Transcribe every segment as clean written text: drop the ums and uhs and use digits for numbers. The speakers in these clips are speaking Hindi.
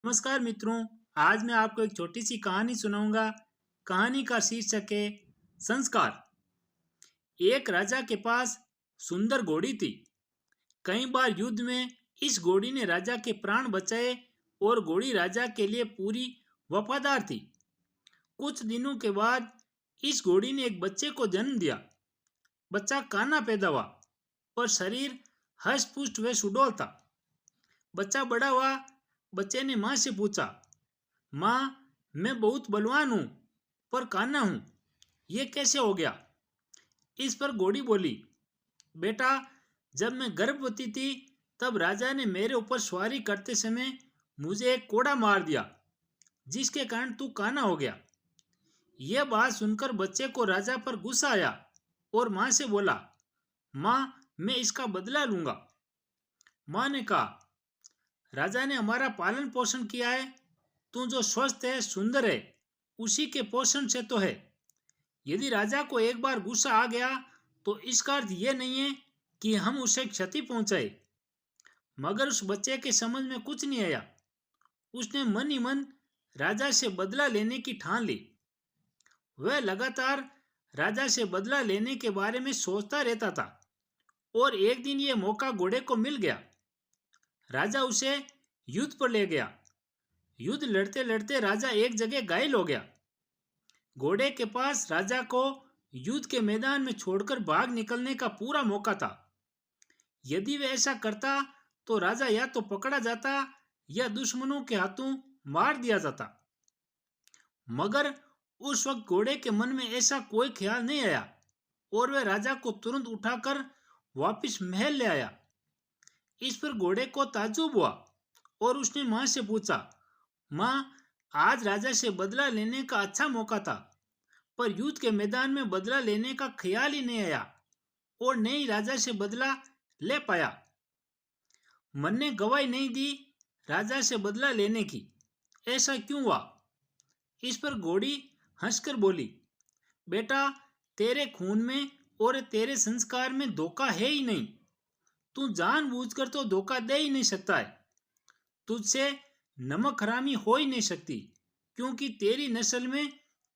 नमस्कार मित्रों। आज मैं आपको एक छोटी सी कहानी सुनाऊंगा। कहानी का शीर्षक है संस्कार। एक राजा के पास सुंदर घोड़ी थी। कई बार युद्ध में इस घोड़ी ने राजा के प्राण बचाए और घोड़ी राजा के लिए पूरी वफादार थी। कुछ दिनों के बाद इस घोड़ी ने एक बच्चे को जन्म दिया। बच्चा काना पैदा हुआ, पर शरीर हष्ट पुष्ट व सुडौल था। बच्चा बड़ा हुआ। बच्चे ने माँ से पूछा, माँ, मैं बहुत बलवान हूँ पर काना हूँ, ये कैसे हो गया? इस पर घोड़ी बोली, बेटा, जब मैं गर्भवती थी तब राजा ने मेरे ऊपर सवारी करते समय मुझे एक कोड़ा मार दिया, जिसके कारण तू काना हो गया। यह बात सुनकर बच्चे को राजा पर गुस्सा आया और माँ से बोला, माँ, मैं इसका बदला लूंगा। माँ ने कहा, राजा ने हमारा पालन पोषण किया है। तू जो स्वस्थ है, सुंदर है, उसी के पोषण से तो है। यदि राजा को एक बार गुस्सा आ गया तो इसका अर्थ यह नहीं है कि हम उसे क्षति पहुंचाए। मगर उस बच्चे के समझ में कुछ नहीं आया। उसने मन ही मन राजा से बदला लेने की ठान ली। वह लगातार राजा से बदला लेने के बारे में सोचता रहता था और एक दिन यह मौका घोड़े को मिल गया। राजा उसे युद्ध पर ले गया। युद्ध लड़ते लड़ते राजा एक जगह घायल हो गया। घोड़े के पास राजा को युद्ध के मैदान में छोड़कर भाग निकलने का पूरा मौका था। यदि वह ऐसा करता तो राजा या तो पकड़ा जाता या दुश्मनों के हाथों मार दिया जाता। मगर उस वक्त घोड़े के मन में ऐसा कोई ख्याल नहीं आया और वह राजा को तुरंत उठाकर वापस महल ले आया। इस पर घोड़े को ताज्जुब हुआ और उसने माँ से पूछा, माँ, आज राजा से बदला लेने का अच्छा मौका था, पर युद्ध के मैदान में बदला लेने का ख्याल ही नहीं आया और न ही राजा से बदला ले पाया। मन ने गवाही नहीं दी राजा से बदला लेने की। ऐसा क्यों हुआ? इस पर घोड़ी हंसकर बोली, बेटा, तेरे खून में और तेरे संस्कार में धोखा है ही नहीं। तू जानबूझकर तो धोखा दे ही नहीं सकता है। तुझसे नमक हरामी हो ही नहीं सकती, क्योंकि तेरी नस्ल में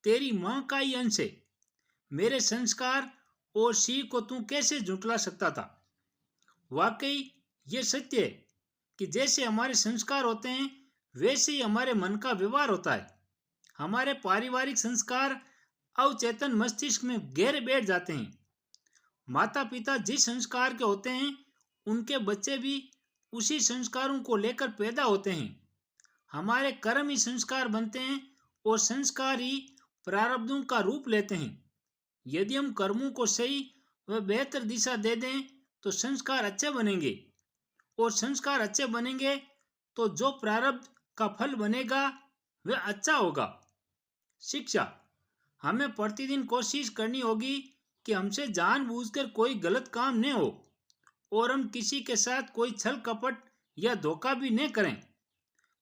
तेरी माँ का ही अंश है। मेरे संस्कार और सीख को तू कैसे झुठला सकता था? वाकई ये सत्य है कि जैसे हमारे संस्कार होते हैं वैसे ही हमारे मन का व्यवहार होता है। हमारे पारिवारिक संस्कार अवचेतन मस्तिष्क में गहरे बैठ जाते हैं। माता पिता जिस संस्कार के होते हैं उनके बच्चे भी उसी संस्कारों को लेकर पैदा होते हैं। हमारे कर्म ही संस्कार बनते हैं और संस्कार ही प्रारब्धों का रूप लेते हैं। यदि हम कर्मों को सही व बेहतर दिशा दे दें तो संस्कार अच्छे बनेंगे, और संस्कार अच्छे बनेंगे तो जो प्रारब्ध का फल बनेगा वह अच्छा होगा। शिक्षा। हमें प्रतिदिन कोशिश करनी होगी कि हमसे जानबूझकर कोई गलत काम न हो और हम किसी के साथ कोई छल कपट या धोखा भी न करें।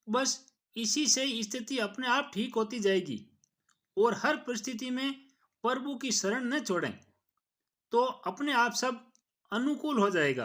बस इसी से स्थिति अपने आप ठीक होती जाएगी और हर परिस्थिति में प्रभु की शरण न छोड़ें तो अपने आप सब अनुकूल हो जाएगा।